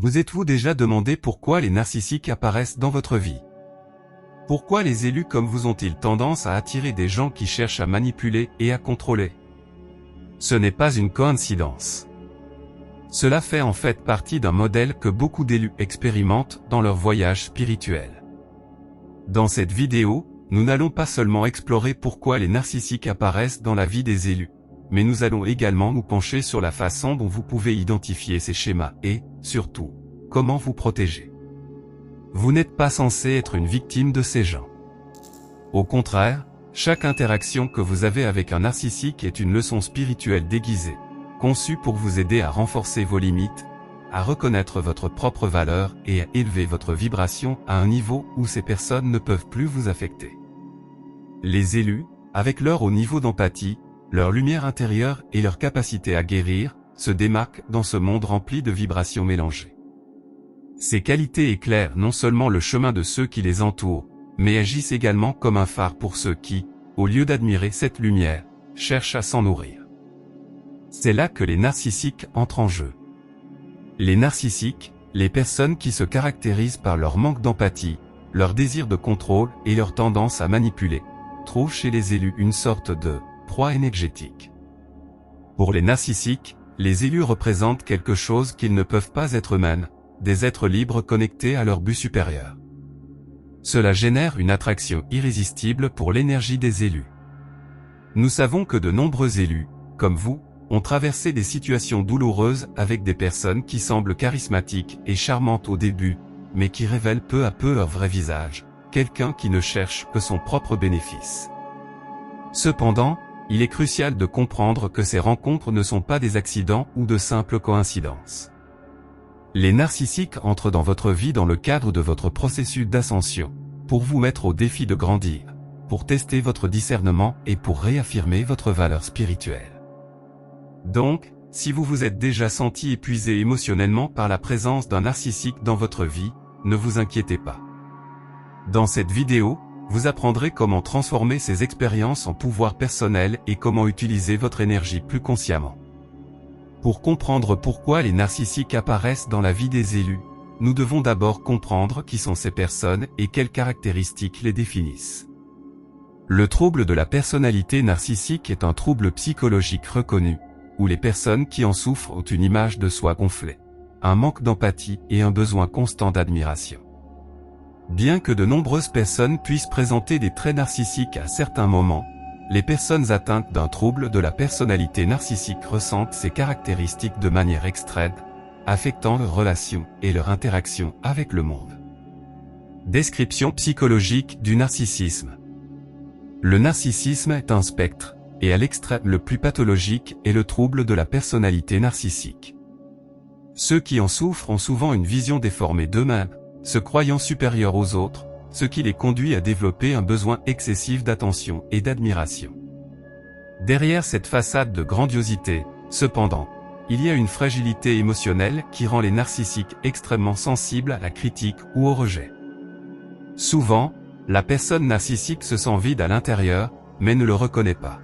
Vous êtes-vous déjà demandé pourquoi les narcissiques apparaissent dans votre vie? Pourquoi les élus comme vous ont-ils tendance à attirer des gens qui cherchent à manipuler et à contrôler? Ce n'est pas une coïncidence. Cela fait en fait partie d'un modèle que beaucoup d'élus expérimentent dans leur voyage spirituel. Dans cette vidéo, nous n'allons pas seulement explorer pourquoi les narcissiques apparaissent dans la vie des élus, mais nous allons également nous pencher sur la façon dont vous pouvez identifier ces schémas et, surtout, comment vous protéger. Vous n'êtes pas censé être une victime de ces gens. Au contraire, chaque interaction que vous avez avec un narcissique est une leçon spirituelle déguisée, conçue pour vous aider à renforcer vos limites, à reconnaître votre propre valeur et à élever votre vibration à un niveau où ces personnes ne peuvent plus vous affecter. Les élus, avec leur haut niveau d'empathie, leur lumière intérieure et leur capacité à guérir, se démarquent dans ce monde rempli de vibrations mélangées. Ces qualités éclairent non seulement le chemin de ceux qui les entourent, mais agissent également comme un phare pour ceux qui, au lieu d'admirer cette lumière, cherchent à s'en nourrir. C'est là que les narcissiques entrent en jeu. Les narcissiques, les personnes qui se caractérisent par leur manque d'empathie, leur désir de contrôle et leur tendance à manipuler, trouvent chez les élus une sorte de proie énergétique. Pour les narcissiques, les élus représentent quelque chose qu'ils ne peuvent pas être eux-mêmes, des êtres libres connectés à leur but supérieur. Cela génère une attraction irrésistible pour l'énergie des élus. Nous savons que de nombreux élus, comme vous, ont traversé des situations douloureuses avec des personnes qui semblent charismatiques et charmantes au début, mais qui révèlent peu à peu leur vrai visage, quelqu'un qui ne cherche que son propre bénéfice. Cependant, il est crucial de comprendre que ces rencontres ne sont pas des accidents ou de simples coïncidences. Les narcissiques entrent dans votre vie dans le cadre de votre processus d'ascension, pour vous mettre au défi de grandir, pour tester votre discernement et pour réaffirmer votre valeur spirituelle. Donc, si vous vous êtes déjà senti épuisé émotionnellement par la présence d'un narcissique dans votre vie, ne vous inquiétez pas. Dans cette vidéo, vous apprendrez comment transformer ces expériences en pouvoir personnel et comment utiliser votre énergie plus consciemment. Pour comprendre pourquoi les narcissiques apparaissent dans la vie des élus, nous devons d'abord comprendre qui sont ces personnes et quelles caractéristiques les définissent. Le trouble de la personnalité narcissique est un trouble psychologique reconnu, où les personnes qui en souffrent ont une image de soi gonflée, un manque d'empathie et un besoin constant d'admiration. Bien que de nombreuses personnes puissent présenter des traits narcissiques à certains moments, les personnes atteintes d'un trouble de la personnalité narcissique ressentent ces caractéristiques de manière extrême, affectant leurs relations et leur interaction avec le monde. Description psychologique du narcissisme. Le narcissisme est un spectre, et à l'extrême le plus pathologique est le trouble de la personnalité narcissique. Ceux qui en souffrent ont souvent une vision déformée d'eux-mêmes, se croyant supérieurs aux autres, ce qui les conduit à développer un besoin excessif d'attention et d'admiration. Derrière cette façade de grandiosité, cependant, il y a une fragilité émotionnelle qui rend les narcissiques extrêmement sensibles à la critique ou au rejet. Souvent, la personne narcissique se sent vide à l'intérieur, mais ne le reconnaît pas.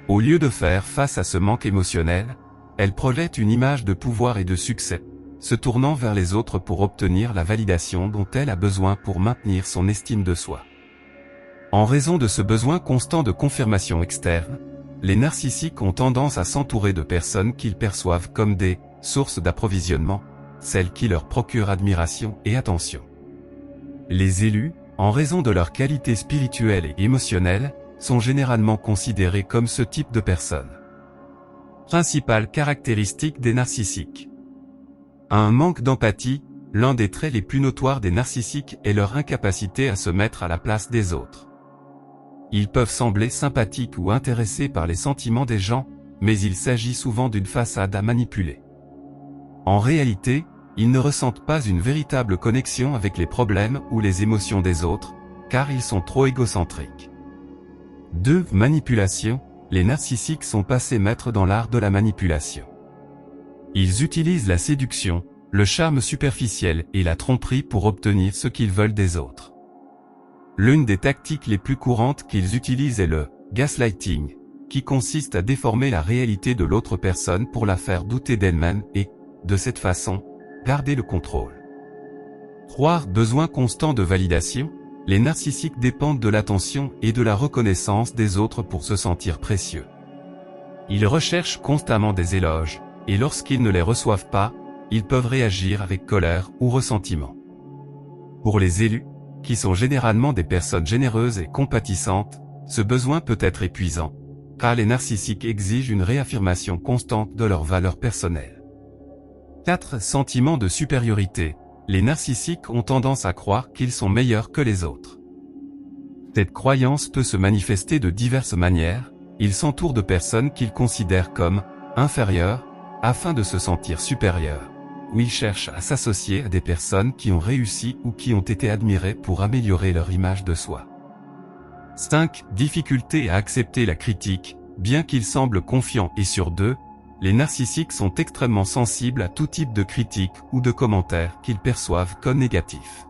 Au lieu de faire face à ce manque émotionnel, elle projette une image de pouvoir et de succès, se tournant vers les autres pour obtenir la validation dont elle a besoin pour maintenir son estime de soi. En raison de ce besoin constant de confirmation externe, les narcissiques ont tendance à s'entourer de personnes qu'ils perçoivent comme des sources d'approvisionnement, celles qui leur procurent admiration et attention. Les élus, en raison de leur qualité spirituelle et émotionnelle, sont généralement considérés comme ce type de personnes. Principales caractéristiques des narcissiques. Un manque d'empathie, l'un des traits les plus notoires des narcissiques est leur incapacité à se mettre à la place des autres. Ils peuvent sembler sympathiques ou intéressés par les sentiments des gens, mais il s'agit souvent d'une façade à manipuler. En réalité, ils ne ressentent pas une véritable connexion avec les problèmes ou les émotions des autres, car ils sont trop égocentriques. 2. Manipulation. Les narcissiques sont passés maîtres dans l'art de la manipulation. Ils utilisent la séduction, le charme superficiel et la tromperie pour obtenir ce qu'ils veulent des autres. L'une des tactiques les plus courantes qu'ils utilisent est le gaslighting, qui consiste à déformer la réalité de l'autre personne pour la faire douter d'elle-même et, de cette façon, garder le contrôle. 3. Besoin constant de validation. Les narcissiques dépendent de l'attention et de la reconnaissance des autres pour se sentir précieux. Ils recherchent constamment des éloges, et lorsqu'ils ne les reçoivent pas, ils peuvent réagir avec colère ou ressentiment. Pour les élus, qui sont généralement des personnes généreuses et compatissantes, ce besoin peut être épuisant, car les narcissiques exigent une réaffirmation constante de leur valeur personnelle. 4. Sentiment de supériorité. Les narcissiques ont tendance à croire qu'ils sont meilleurs que les autres. Cette croyance peut se manifester de diverses manières. Ils s'entourent de personnes qu'ils considèrent comme inférieures, afin de se sentir supérieurs, ou ils cherchent à s'associer à des personnes qui ont réussi ou qui ont été admirées pour améliorer leur image de soi. 5. Difficulté à accepter la critique. Bien qu'ils semblent confiants et sûrs d'eux, les narcissiques sont extrêmement sensibles à tout type de critique ou de commentaires qu'ils perçoivent comme négatifs.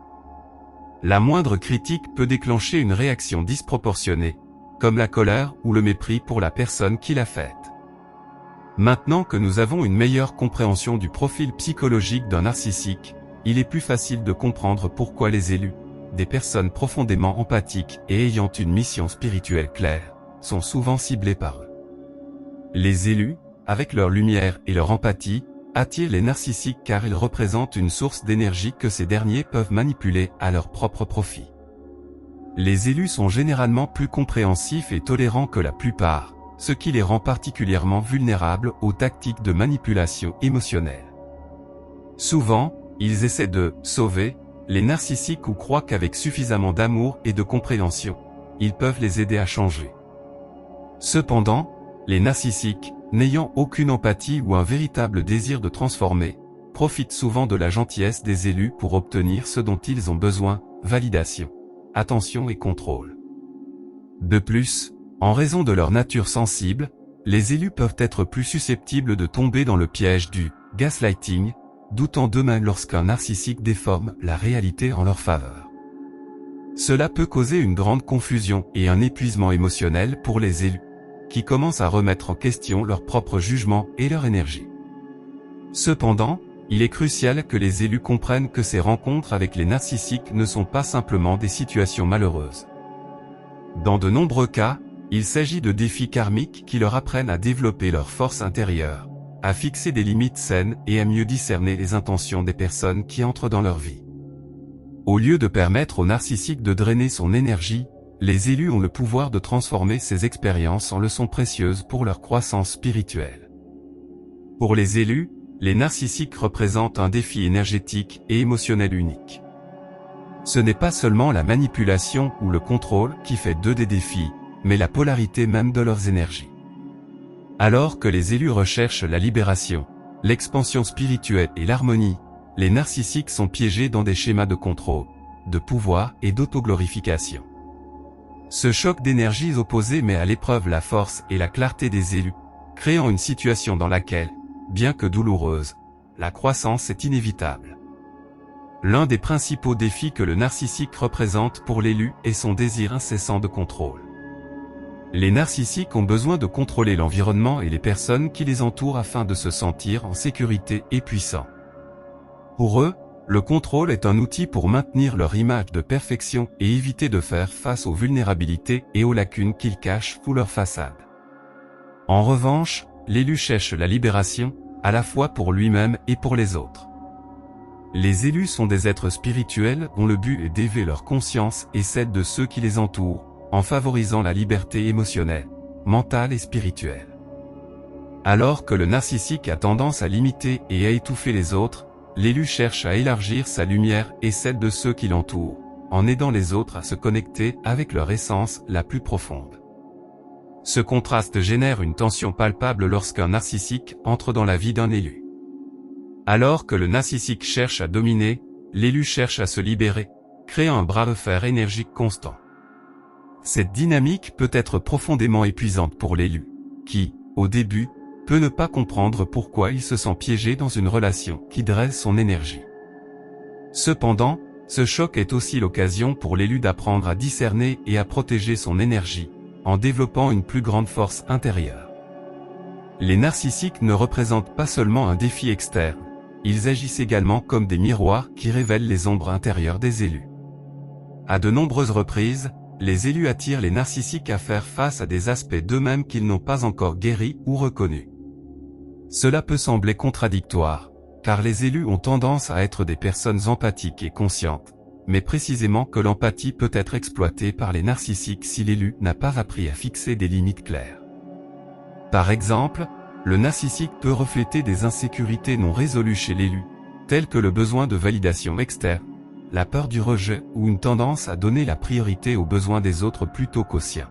La moindre critique peut déclencher une réaction disproportionnée, comme la colère ou le mépris pour la personne qui l'a faite. Maintenant que nous avons une meilleure compréhension du profil psychologique d'un narcissique, il est plus facile de comprendre pourquoi les élus, des personnes profondément empathiques et ayant une mission spirituelle claire, sont souvent ciblés par eux. Les élus, avec leur lumière et leur empathie, attirent les narcissiques car ils représentent une source d'énergie que ces derniers peuvent manipuler à leur propre profit. Les élus sont généralement plus compréhensifs et tolérants que la plupart, ce qui les rend particulièrement vulnérables aux tactiques de manipulation émotionnelle. Souvent, ils essaient de « sauver » les narcissiques ou croient qu'avec suffisamment d'amour et de compréhension, ils peuvent les aider à changer. Cependant, les narcissiques, n'ayant aucune empathie ou un véritable désir de transformer, profitent souvent de la gentillesse des élus pour obtenir ce dont ils ont besoin, validation, attention et contrôle. De plus, en raison de leur nature sensible, les élus peuvent être plus susceptibles de tomber dans le piège du gaslighting, doutant d'eux-mêmes lorsqu'un narcissique déforme la réalité en leur faveur. Cela peut causer une grande confusion et un épuisement émotionnel pour les élus, qui commencent à remettre en question leur propre jugement et leur énergie. Cependant, il est crucial que les élus comprennent que ces rencontres avec les narcissiques ne sont pas simplement des situations malheureuses. Dans de nombreux cas, il s'agit de défis karmiques qui leur apprennent à développer leur force intérieure, à fixer des limites saines et à mieux discerner les intentions des personnes qui entrent dans leur vie. Au lieu de permettre au narcissique de drainer son énergie, les élus ont le pouvoir de transformer ces expériences en leçons précieuses pour leur croissance spirituelle. Pour les élus, les narcissiques représentent un défi énergétique et émotionnel unique. Ce n'est pas seulement la manipulation ou le contrôle qui fait d'eux des défis, mais la polarité même de leurs énergies. Alors que les élus recherchent la libération, l'expansion spirituelle et l'harmonie, les narcissiques sont piégés dans des schémas de contrôle, de pouvoir et d'autoglorification. Ce choc d'énergies opposées met à l'épreuve la force et la clarté des élus, créant une situation dans laquelle, bien que douloureuse, la croissance est inévitable. L'un des principaux défis que le narcissique représente pour l'élu est son désir incessant de contrôle. Les narcissiques ont besoin de contrôler l'environnement et les personnes qui les entourent afin de se sentir en sécurité et puissants. Pour eux, le contrôle est un outil pour maintenir leur image de perfection et éviter de faire face aux vulnérabilités et aux lacunes qu'ils cachent sous leur façade. En revanche, l'élu cherche la libération, à la fois pour lui-même et pour les autres. Les élus sont des êtres spirituels dont le but est d'élever leur conscience et celle de ceux qui les entourent, en favorisant la liberté émotionnelle, mentale et spirituelle. Alors que le narcissique a tendance à limiter et à étouffer les autres, l'élu cherche à élargir sa lumière et celle de ceux qui l'entourent, en aidant les autres à se connecter avec leur essence la plus profonde. Ce contraste génère une tension palpable lorsqu'un narcissique entre dans la vie d'un élu. Alors que le narcissique cherche à dominer, l'élu cherche à se libérer, créant un bras de fer énergique constant. Cette dynamique peut être profondément épuisante pour l'élu, qui, au début, peut ne pas comprendre pourquoi il se sent piégé dans une relation qui draine son énergie. Cependant, ce choc est aussi l'occasion pour l'élu d'apprendre à discerner et à protéger son énergie, en développant une plus grande force intérieure. Les narcissiques ne représentent pas seulement un défi externe, ils agissent également comme des miroirs qui révèlent les ombres intérieures des élus. À de nombreuses reprises, les élus attirent les narcissiques à faire face à des aspects d'eux-mêmes qu'ils n'ont pas encore guéris ou reconnus. Cela peut sembler contradictoire, car les élus ont tendance à être des personnes empathiques et conscientes, mais précisément que l'empathie peut être exploitée par les narcissiques si l'élu n'a pas appris à fixer des limites claires. Par exemple, le narcissique peut refléter des insécurités non résolues chez l'élu, telles que le besoin de validation externe, la peur du rejet ou une tendance à donner la priorité aux besoins des autres plutôt qu'aux siens.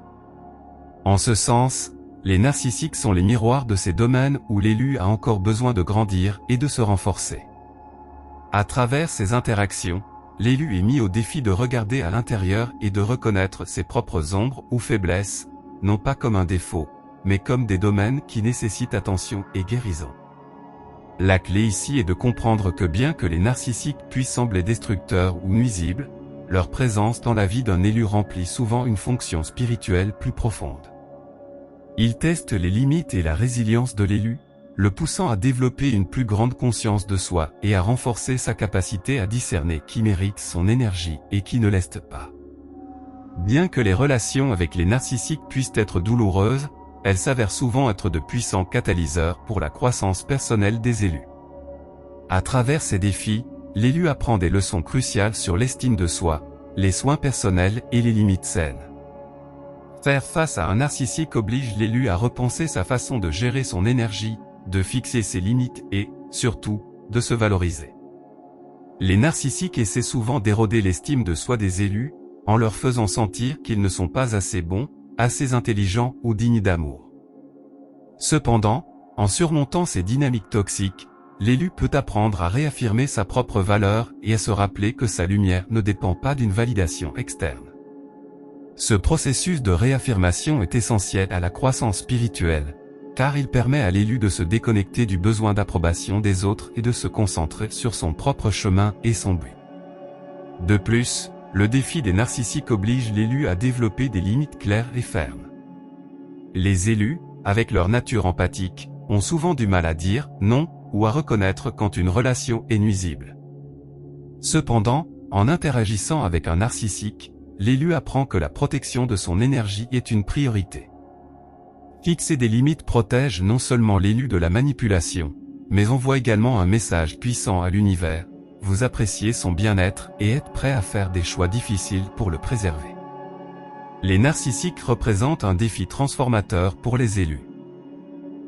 En ce sens, les narcissiques sont les miroirs de ces domaines où l'élu a encore besoin de grandir et de se renforcer. À travers ces interactions, l'élu est mis au défi de regarder à l'intérieur et de reconnaître ses propres ombres ou faiblesses, non pas comme un défaut, mais comme des domaines qui nécessitent attention et guérison. La clé ici est de comprendre que bien que les narcissiques puissent sembler destructeurs ou nuisibles, leur présence dans la vie d'un élu remplit souvent une fonction spirituelle plus profonde. Ils testent les limites et la résilience de l'élu, le poussant à développer une plus grande conscience de soi et à renforcer sa capacité à discerner qui mérite son énergie et qui ne l'est pas. Bien que les relations avec les narcissiques puissent être douloureuses, elles s'avèrent souvent être de puissants catalyseurs pour la croissance personnelle des élus. À travers ces défis, l'élu apprend des leçons cruciales sur l'estime de soi, les soins personnels et les limites saines. Faire face à un narcissique oblige l'élu à repenser sa façon de gérer son énergie, de fixer ses limites et, surtout, de se valoriser. Les narcissiques essaient souvent d'éroder l'estime de soi des élus, en leur faisant sentir qu'ils ne sont pas assez bons, assez intelligents ou dignes d'amour. Cependant, en surmontant ces dynamiques toxiques, l'élu peut apprendre à réaffirmer sa propre valeur et à se rappeler que sa lumière ne dépend pas d'une validation externe. Ce processus de réaffirmation est essentiel à la croissance spirituelle, car il permet à l'élu de se déconnecter du besoin d'approbation des autres et de se concentrer sur son propre chemin et son but. De plus, le défi des narcissiques oblige l'élu à développer des limites claires et fermes. Les élus, avec leur nature empathique, ont souvent du mal à dire « non » ou à reconnaître quand une relation est nuisible. Cependant, en interagissant avec un narcissique, l'élu apprend que la protection de son énergie est une priorité. Fixer des limites protège non seulement l'élu de la manipulation, mais envoie également un message puissant à l'univers. Vous appréciez son bien-être et êtes prêt à faire des choix difficiles pour le préserver. Les narcissiques représentent un défi transformateur pour les élus.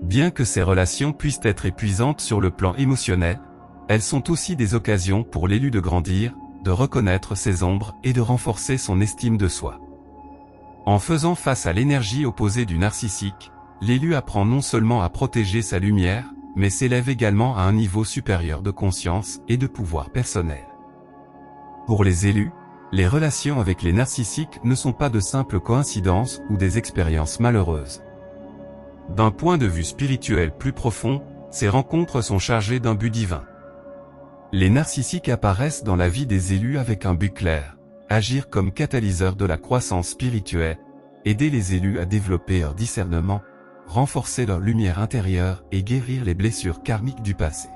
Bien que ces relations puissent être épuisantes sur le plan émotionnel, elles sont aussi des occasions pour l'élu de grandir, de reconnaître ses ombres et de renforcer son estime de soi. En faisant face à l'énergie opposée du narcissique, l'élu apprend non seulement à protéger sa lumière, mais s'élève également à un niveau supérieur de conscience et de pouvoir personnel. Pour les élus, les relations avec les narcissiques ne sont pas de simples coïncidences ou des expériences malheureuses. D'un point de vue spirituel plus profond, ces rencontres sont chargées d'un but divin. Les narcissiques apparaissent dans la vie des élus avec un but clair, agir comme catalyseur de la croissance spirituelle, aider les élus à développer leur discernement, renforcer leur lumière intérieure et guérir les blessures karmiques du passé.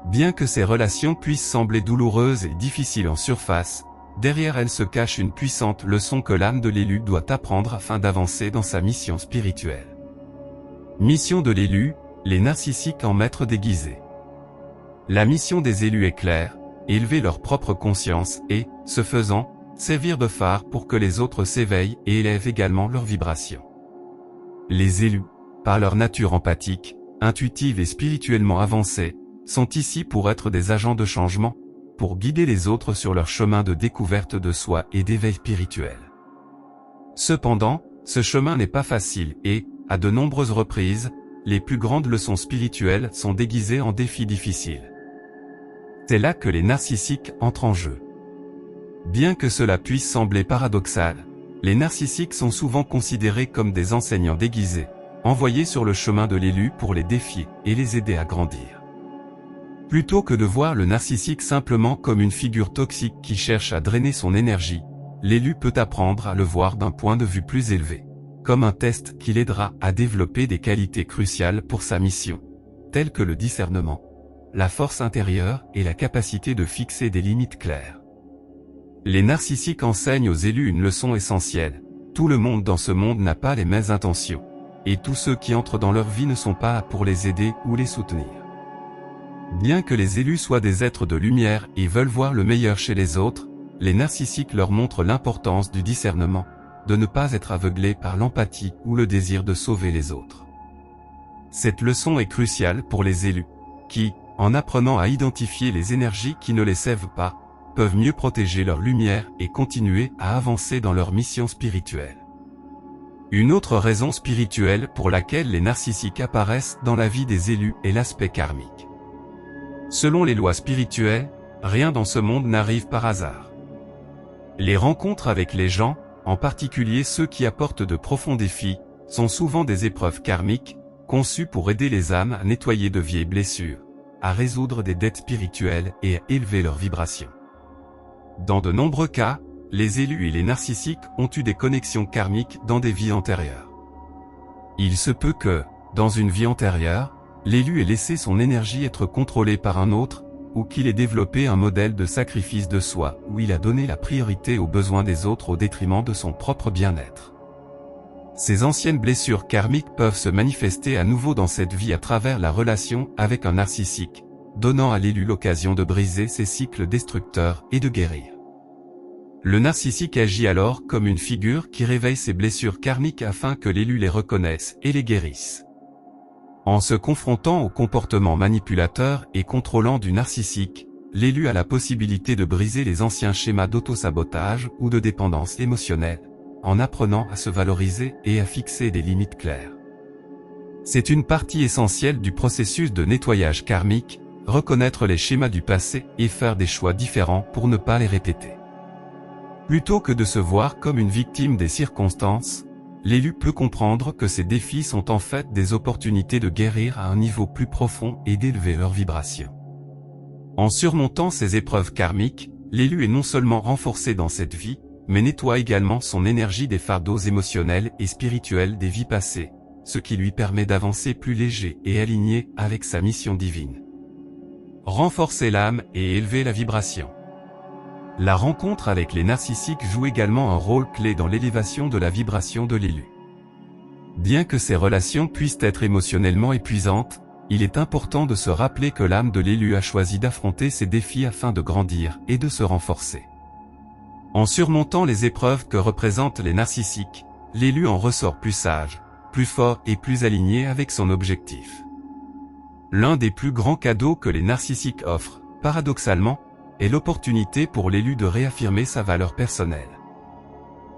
Bien que ces relations puissent sembler douloureuses et difficiles en surface, derrière elles se cache une puissante leçon que l'âme de l'élu doit apprendre afin d'avancer dans sa mission spirituelle. Mission de l'élu, les narcissiques en maîtres déguisés. La mission des élus est claire, élever leur propre conscience et, ce faisant, servir de phare pour que les autres s'éveillent et élèvent également leur vibration. Les élus, par leur nature empathique, intuitive et spirituellement avancée, sont ici pour être des agents de changement, pour guider les autres sur leur chemin de découverte de soi et d'éveil spirituel. Cependant, ce chemin n'est pas facile et, à de nombreuses reprises, les plus grandes leçons spirituelles sont déguisées en défis difficiles. C'est là que les narcissiques entrent en jeu. Bien que cela puisse sembler paradoxal, les narcissiques sont souvent considérés comme des enseignants déguisés, envoyés sur le chemin de l'élu pour les défier et les aider à grandir. Plutôt que de voir le narcissique simplement comme une figure toxique qui cherche à drainer son énergie, l'élu peut apprendre à le voir d'un point de vue plus élevé, comme un test qui l'aidera à développer des qualités cruciales pour sa mission, telles que le discernement, la force intérieure et la capacité de fixer des limites claires. Les narcissiques enseignent aux élus une leçon essentielle. Tout le monde dans ce monde n'a pas les mêmes intentions. Et tous ceux qui entrent dans leur vie ne sont pas là pour les aider ou les soutenir. Bien que les élus soient des êtres de lumière et veulent voir le meilleur chez les autres, les narcissiques leur montrent l'importance du discernement, de ne pas être aveuglés par l'empathie ou le désir de sauver les autres. Cette leçon est cruciale pour les élus, qui, en apprenant à identifier les énergies qui ne les servent pas, peuvent mieux protéger leur lumière et continuer à avancer dans leur mission spirituelle. Une autre raison spirituelle pour laquelle les narcissiques apparaissent dans la vie des élus est l'aspect karmique. Selon les lois spirituelles, rien dans ce monde n'arrive par hasard. Les rencontres avec les gens, en particulier ceux qui apportent de profonds défis, sont souvent des épreuves karmiques, conçues pour aider les âmes à nettoyer de vieilles blessures, à résoudre des dettes spirituelles et à élever leur vibration. Dans de nombreux cas, les élus et les narcissiques ont eu des connexions karmiques dans des vies antérieures. Il se peut que, dans une vie antérieure, l'élu ait laissé son énergie être contrôlée par un autre, ou qu'il ait développé un modèle de sacrifice de soi où il a donné la priorité aux besoins des autres au détriment de son propre bien-être. Ces anciennes blessures karmiques peuvent se manifester à nouveau dans cette vie à travers la relation avec un narcissique, donnant à l'élu l'occasion de briser ses cycles destructeurs et de guérir. Le narcissique agit alors comme une figure qui réveille ses blessures karmiques afin que l'élu les reconnaisse et les guérisse. En se confrontant au comportement manipulateur et contrôlant du narcissique, l'élu a la possibilité de briser les anciens schémas d'autosabotage ou de dépendance émotionnelle, en apprenant à se valoriser et à fixer des limites claires. C'est une partie essentielle du processus de nettoyage karmique, reconnaître les schémas du passé et faire des choix différents pour ne pas les répéter. Plutôt que de se voir comme une victime des circonstances, l'élu peut comprendre que ces défis sont en fait des opportunités de guérir à un niveau plus profond et d'élever leur vibration. En surmontant ces épreuves karmiques, l'élu est non seulement renforcé dans cette vie, mais nettoie également son énergie des fardeaux émotionnels et spirituels des vies passées, ce qui lui permet d'avancer plus léger et aligné avec sa mission divine. Renforcer l'âme et élever la vibration. La rencontre avec les narcissiques joue également un rôle clé dans l'élévation de la vibration de l'élu. Bien que ces relations puissent être émotionnellement épuisantes, il est important de se rappeler que l'âme de l'élu a choisi d'affronter ces défis afin de grandir et de se renforcer. En surmontant les épreuves que représentent les narcissiques, l'élu en ressort plus sage, plus fort et plus aligné avec son objectif. L'un des plus grands cadeaux que les narcissiques offrent, paradoxalement, est l'opportunité pour l'élu de réaffirmer sa valeur personnelle.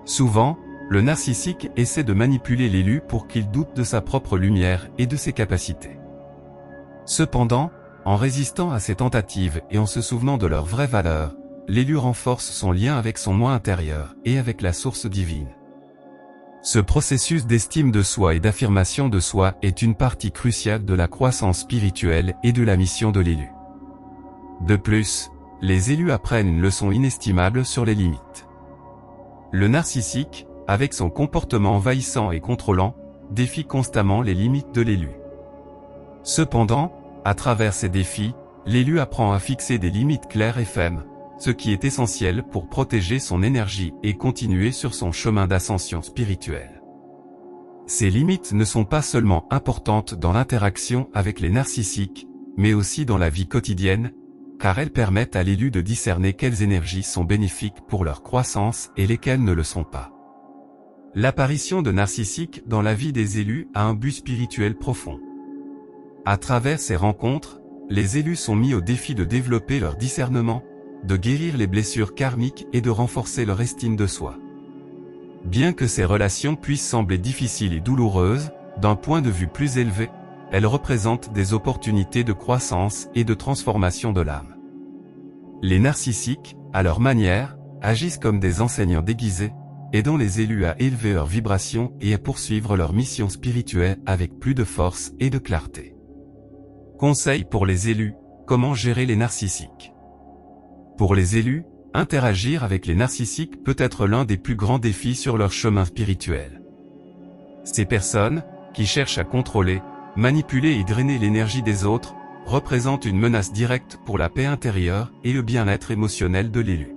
Souvent, le narcissique essaie de manipuler l'élu pour qu'il doute de sa propre lumière et de ses capacités. Cependant, en résistant à ces tentatives et en se souvenant de leur vraie valeur, l'élu renforce son lien avec son moi intérieur et avec la source divine. Ce processus d'estime de soi et d'affirmation de soi est une partie cruciale de la croissance spirituelle et de la mission de l'élu. De plus, les élus apprennent une leçon inestimable sur les limites. Le narcissique, avec son comportement envahissant et contrôlant, défie constamment les limites de l'élu. Cependant, à travers ces défis, l'élu apprend à fixer des limites claires et fermes, ce qui est essentiel pour protéger son énergie et continuer sur son chemin d'ascension spirituelle. Ces limites ne sont pas seulement importantes dans l'interaction avec les narcissiques, mais aussi dans la vie quotidienne, car elles permettent à l'élu de discerner quelles énergies sont bénéfiques pour leur croissance et lesquelles ne le sont pas. L'apparition de narcissiques dans la vie des élus a un but spirituel profond. À travers ces rencontres, les élus sont mis au défi de développer leur discernement, de guérir les blessures karmiques et de renforcer leur estime de soi. Bien que ces relations puissent sembler difficiles et douloureuses, d'un point de vue plus élevé, elles représentent des opportunités de croissance et de transformation de l'âme. Les narcissiques, à leur manière, agissent comme des enseignants déguisés, aidant les élus à élever leur vibration et à poursuivre leur mission spirituelle avec plus de force et de clarté. Conseils pour les élus, comment gérer les narcissiques? Pour les élus, interagir avec les narcissiques peut être l'un des plus grands défis sur leur chemin spirituel. Ces personnes, qui cherchent à contrôler, manipuler et drainer l'énergie des autres, représentent une menace directe pour la paix intérieure et le bien-être émotionnel de l'élu.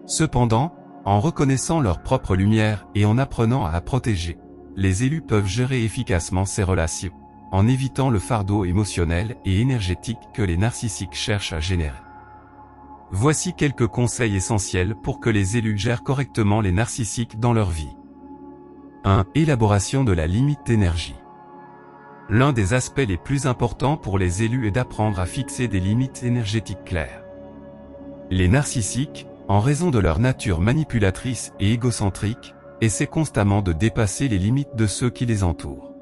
Cependant, en reconnaissant leur propre lumière et en apprenant à la protéger, les élus peuvent gérer efficacement ces relations, en évitant le fardeau émotionnel et énergétique que les narcissiques cherchent à générer. Voici quelques conseils essentiels pour que les élus gèrent correctement les narcissiques dans leur vie. 1. Élaboration de la limite d'énergie. L'un des aspects les plus importants pour les élus est d'apprendre à fixer des limites énergétiques claires. Les narcissiques, en raison de leur nature manipulatrice et égocentrique, essaient constamment de dépasser les limites de ceux qui les entourent.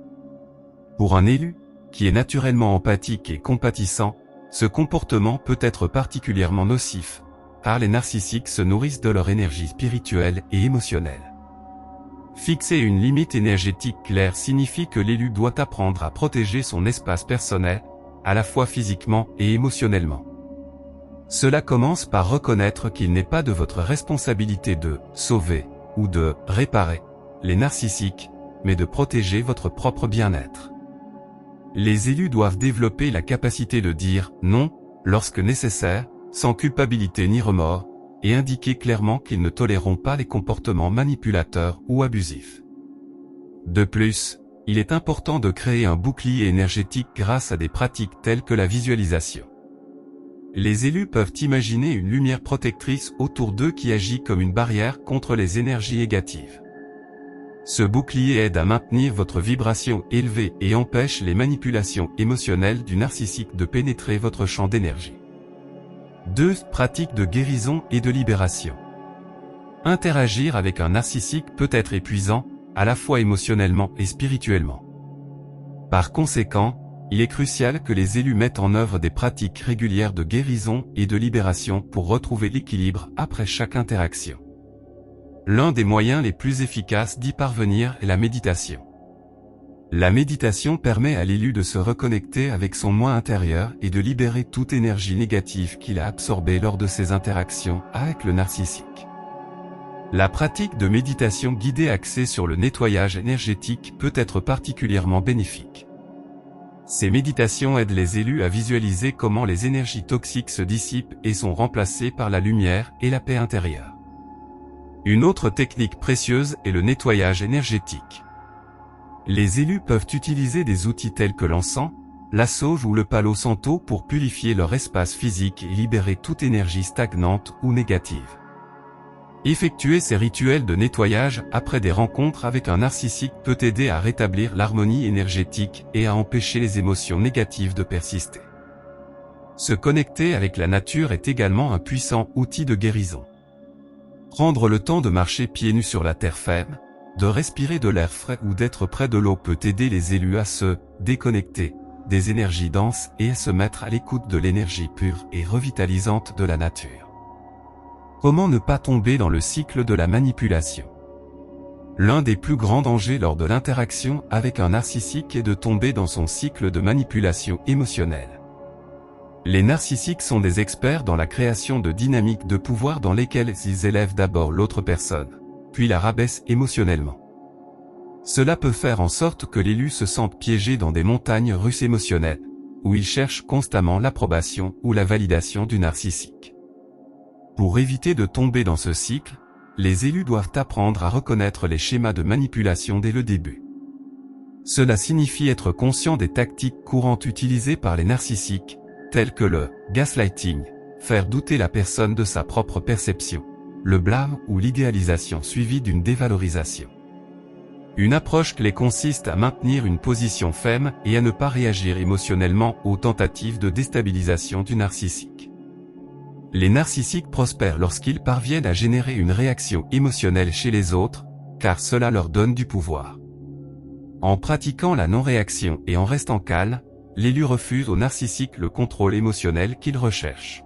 Pour un élu, qui est naturellement empathique et compatissant, ce comportement peut être particulièrement nocif, car les narcissiques se nourrissent de leur énergie spirituelle et émotionnelle. Fixer une limite énergétique claire signifie que l'élu doit apprendre à protéger son espace personnel, à la fois physiquement et émotionnellement. Cela commence par reconnaître qu'il n'est pas de votre responsabilité de sauver ou de réparer les narcissiques, mais de protéger votre propre bien-être. Les élus doivent développer la capacité de dire non, lorsque nécessaire, sans culpabilité ni remords, et indiquer clairement qu'ils ne toléreront pas les comportements manipulateurs ou abusifs. De plus, il est important de créer un bouclier énergétique grâce à des pratiques telles que la visualisation. Les élus peuvent imaginer une lumière protectrice autour d'eux qui agit comme une barrière contre les énergies négatives. Ce bouclier aide à maintenir votre vibration élevée et empêche les manipulations émotionnelles du narcissique de pénétrer votre champ d'énergie. 2. Pratique de guérison et de libération. Interagir avec un narcissique peut être épuisant, à la fois émotionnellement et spirituellement. Par conséquent, il est crucial que les élus mettent en œuvre des pratiques régulières de guérison et de libération pour retrouver l'équilibre après chaque interaction. L'un des moyens les plus efficaces d'y parvenir est la méditation. La méditation permet à l'élu de se reconnecter avec son moi intérieur et de libérer toute énergie négative qu'il a absorbée lors de ses interactions avec le narcissique. La pratique de méditation guidée axée sur le nettoyage énergétique peut être particulièrement bénéfique. Ces méditations aident les élus à visualiser comment les énergies toxiques se dissipent et sont remplacées par la lumière et la paix intérieure. Une autre technique précieuse est le nettoyage énergétique. Les élus peuvent utiliser des outils tels que l'encens, la sauge ou le palo santo pour purifier leur espace physique et libérer toute énergie stagnante ou négative. Effectuer ces rituels de nettoyage après des rencontres avec un narcissique peut aider à rétablir l'harmonie énergétique et à empêcher les émotions négatives de persister. Se connecter avec la nature est également un puissant outil de guérison. Prendre le temps de marcher pieds nus sur la terre ferme, de respirer de l'air frais ou d'être près de l'eau peut aider les élus à se déconnecter des énergies denses et à se mettre à l'écoute de l'énergie pure et revitalisante de la nature. Comment ne pas tomber dans le cycle de la manipulation? L'un des plus grands dangers lors de l'interaction avec un narcissique est de tomber dans son cycle de manipulation émotionnelle. Les narcissiques sont des experts dans la création de dynamiques de pouvoir dans lesquelles ils élèvent d'abord l'autre personne, puis la rabaissent émotionnellement. Cela peut faire en sorte que l'élu se sente piégé dans des montagnes russes émotionnelles, où il cherche constamment l'approbation ou la validation du narcissique. Pour éviter de tomber dans ce cycle, les élus doivent apprendre à reconnaître les schémas de manipulation dès le début. Cela signifie être conscient des tactiques courantes utilisées par les narcissiques, telles que le gaslighting, faire douter la personne de sa propre perception, le blâme ou l'idéalisation suivie d'une dévalorisation. Une approche clé consiste à maintenir une position ferme et à ne pas réagir émotionnellement aux tentatives de déstabilisation du narcissique. Les narcissiques prospèrent lorsqu'ils parviennent à générer une réaction émotionnelle chez les autres, car cela leur donne du pouvoir. En pratiquant la non-réaction et en restant calme, l'élu refuse au narcissique le contrôle émotionnel qu'il recherche.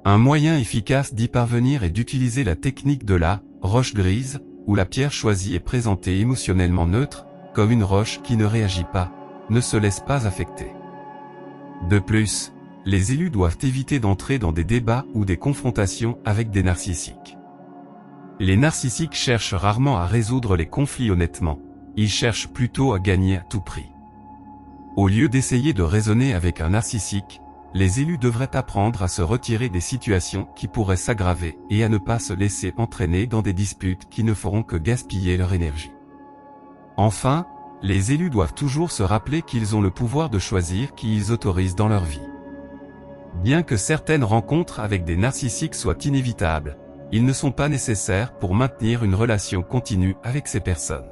Un moyen efficace d'y parvenir est d'utiliser la technique de la roche grise, où la pierre choisie est présentée émotionnellement neutre, comme une roche qui ne réagit pas, ne se laisse pas affecter. De plus, les élus doivent éviter d'entrer dans des débats ou des confrontations avec des narcissiques. Les narcissiques cherchent rarement à résoudre les conflits honnêtement, ils cherchent plutôt à gagner à tout prix. Au lieu d'essayer de raisonner avec un narcissique, les élus devraient apprendre à se retirer des situations qui pourraient s'aggraver et à ne pas se laisser entraîner dans des disputes qui ne feront que gaspiller leur énergie. Enfin, les élus doivent toujours se rappeler qu'ils ont le pouvoir de choisir qui ils autorisent dans leur vie. Bien que certaines rencontres avec des narcissiques soient inévitables, ils ne sont pas nécessaires pour maintenir une relation continue avec ces personnes.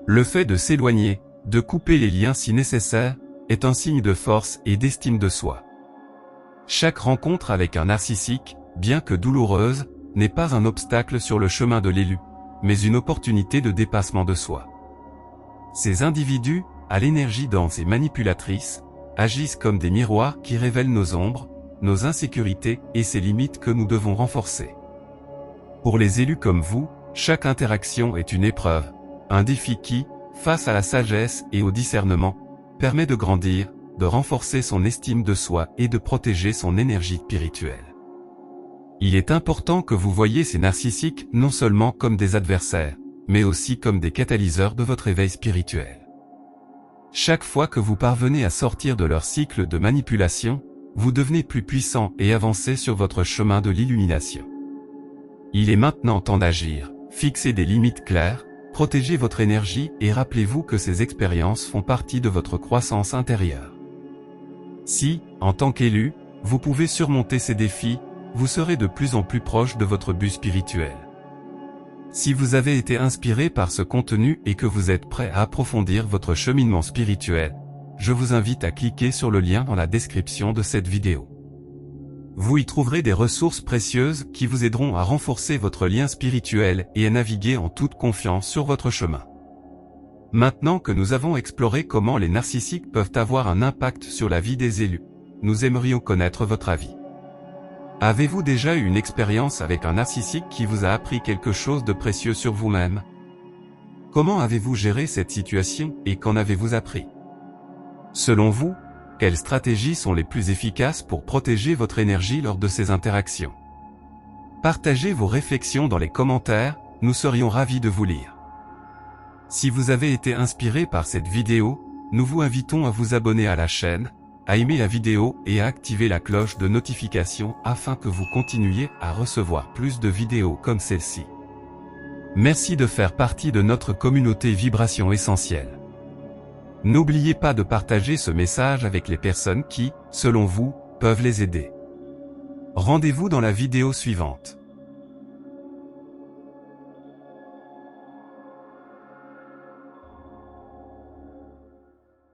Le fait de s'éloigner, de couper les liens si nécessaire, est un signe de force et d'estime de soi. Chaque rencontre avec un narcissique, bien que douloureuse, n'est pas un obstacle sur le chemin de l'élu, mais une opportunité de dépassement de soi. Ces individus, à l'énergie dense et manipulatrice, agissent comme des miroirs qui révèlent nos ombres, nos insécurités et ces limites que nous devons renforcer. Pour les élus comme vous, chaque interaction est une épreuve, un défi qui, face à la sagesse et au discernement, permet de grandir, de renforcer son estime de soi et de protéger son énergie spirituelle. Il est important que vous voyiez ces narcissiques non seulement comme des adversaires, mais aussi comme des catalyseurs de votre éveil spirituel. Chaque fois que vous parvenez à sortir de leur cycle de manipulation, vous devenez plus puissant et avancez sur votre chemin de l'illumination. Il est maintenant temps d'agir, fixez des limites claires, protégez votre énergie et rappelez-vous que ces expériences font partie de votre croissance intérieure. Si, en tant qu'élu, vous pouvez surmonter ces défis, vous serez de plus en plus proche de votre but spirituel. Si vous avez été inspiré par ce contenu et que vous êtes prêt à approfondir votre cheminement spirituel, je vous invite à cliquer sur le lien dans la description de cette vidéo. Vous y trouverez des ressources précieuses qui vous aideront à renforcer votre lien spirituel et à naviguer en toute confiance sur votre chemin. Maintenant que nous avons exploré comment les narcissiques peuvent avoir un impact sur la vie des élus, nous aimerions connaître votre avis. Avez-vous déjà eu une expérience avec un narcissique qui vous a appris quelque chose de précieux sur vous-même? Comment avez-vous géré cette situation et qu'en avez-vous appris? Selon vous, quelles stratégies sont les plus efficaces pour protéger votre énergie lors de ces interactions? Partagez vos réflexions dans les commentaires, nous serions ravis de vous lire. Si vous avez été inspiré par cette vidéo, nous vous invitons à vous abonner à la chaîne, à aimer la vidéo et à activer la cloche de notification afin que vous continuiez à recevoir plus de vidéos comme celle-ci. Merci de faire partie de notre communauté Vibration Essentielle. N'oubliez pas de partager ce message avec les personnes qui, selon vous, peuvent les aider. Rendez-vous dans la vidéo suivante.